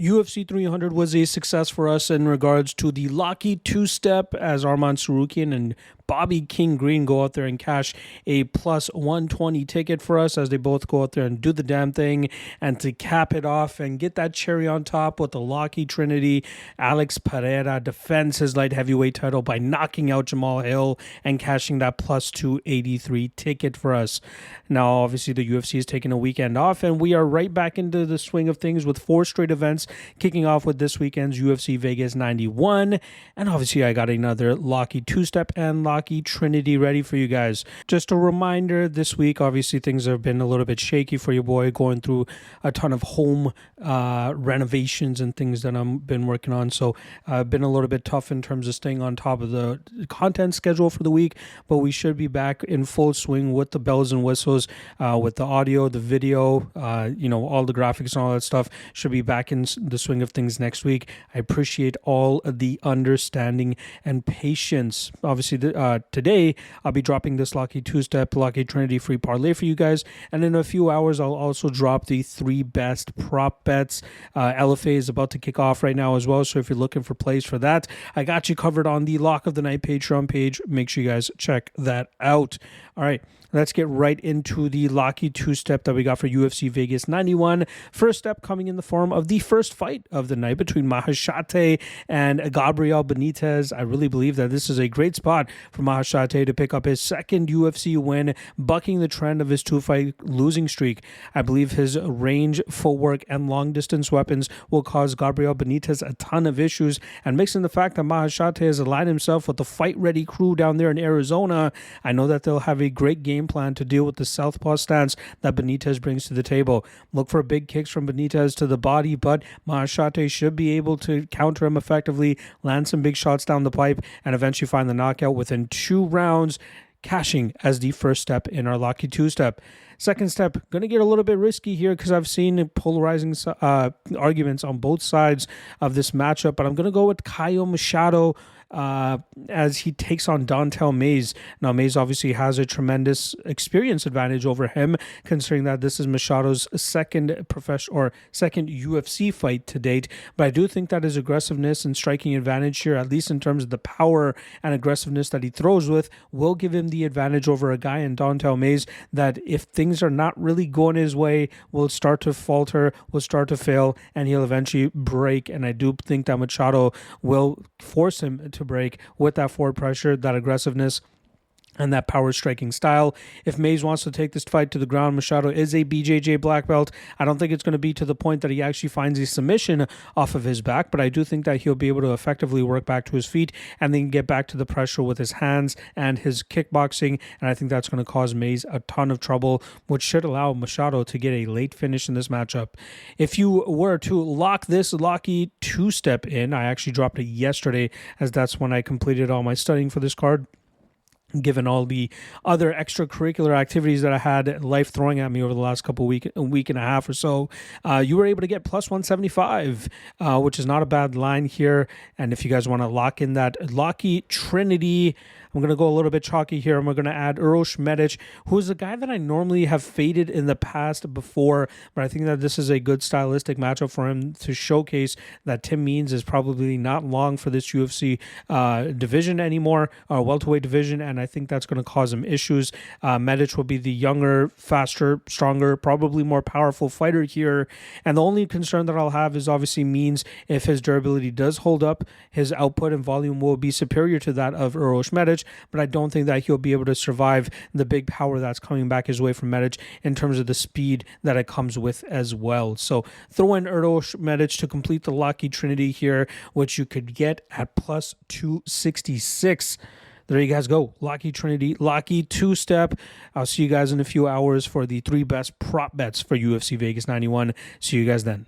UFC 300 was a success for us in regards to the Locky two-step as Arman Sarukian and Bobby King Green go out there and cash a plus 120 ticket for us as they both go out there and do the damn thing. And to cap it off and get that cherry on top with the Locky Trinity, Alex Pereira defends his light heavyweight title by knocking out Jamal Hill and cashing that plus 283 ticket for us. Now, obviously, the UFC is taking a weekend off, and we are right back into the swing of things with 4 straight events, kicking off with this weekend's UFC Vegas 91. And obviously, I got another Locky two-step and Locky Trinity ready for you guys. Just a reminder, this week, obviously, things have been a little bit shaky for your boy, going through a ton of home renovations and things that I've been working on. So, been a little bit tough in terms of staying on top of the content schedule for the week, but we should be back in full swing with the bells and whistles, with the audio, the video, all the graphics and all that stuff should be back in the swing of things next week. I appreciate all the understanding and patience. Obviously, today I'll be dropping this Locky two-step, Locky Trinity free parlay for you guys, and in a few hours I'll also drop the 3 best prop bets. LFA is about to kick off right now as well, so if you're looking for plays for that, I got you covered on the Lock of the Night Patreon page. Make sure you guys check that out. All right, let's get right into the Locky two-step that we got for UFC Vegas 91. First step coming in the form of the first fight of the night between Mahashate and Gabriel Benitez. I really believe that this is a great spot for Mahashate to pick up his second UFC win, bucking the trend of his 2-fight losing streak. I believe his range, footwork, and long-distance weapons will cause Gabriel Benitez a ton of issues, and mixing the fact that Mahashate has aligned himself with the fight-ready crew down there in Arizona, I know that they'll have a great game plan to deal with the southpaw stance that Benitez brings to the table. Look for big kicks from Benitez to the body, but Mahashate should be able to counter him effectively, land some big shots down the pipe, and eventually find the knockout within 2 rounds, cashing as the first step in our Locky two-step. Second step, going to get a little bit risky here because I've seen polarizing arguments on both sides of this matchup, but I'm going to go with Caio Machado as he takes on Dontel Mays. Now, Mays obviously has a tremendous experience advantage over him, considering that this is Machado's second UFC fight to date. But I do think that his aggressiveness and striking advantage here, at least in terms of the power and aggressiveness that he throws with, will give him the advantage over a guy in Dontel Mays that, if things are not really going his way, will start to falter, will start to fail, and he'll eventually break. And I do think that Machado will force him to break with that forward pressure, that aggressiveness, and that power striking style. If Mays wants to take this fight to the ground, Machado is a BJJ black belt. I don't think it's going to be to the point that he actually finds a submission off of his back, but I do think that he'll be able to effectively work back to his feet and then get back to the pressure with his hands and his kickboxing, and I think that's going to cause Mays a ton of trouble, which should allow Machado to get a late finish in this matchup. If you were to lock this Locky two-step in, I actually dropped it yesterday as that's when I completed all my studying for this card, given all the other extracurricular activities that I had life throwing at me over the last week and a half or so. You were able to get plus 175, which is not a bad line here. And if you guys want to lock in that Locky Trinity, I'm going to go a little bit chalky here. We're going to add Uroš Medic, who's a guy that I normally have faded in the past before, but I think that this is a good stylistic matchup for him to showcase that Tim Means is probably not long for this UFC division anymore, welterweight division, and I think that's going to cause him issues. Medic will be the younger, faster, stronger, probably more powerful fighter here, and the only concern that I'll have is obviously Means. If his durability does hold up, his output and volume will be superior to that of Uroš Medic, but I don't think that he'll be able to survive the big power that's coming back his way from Medic in terms of the speed that it comes with as well. So throw in Uroš Medic to complete the Locky Trinity here, which you could get at plus 266. There you guys go. Locky Trinity, Locky two-step. I'll see you guys in a few hours for the 3 best prop bets for UFC Vegas 91. See you guys then.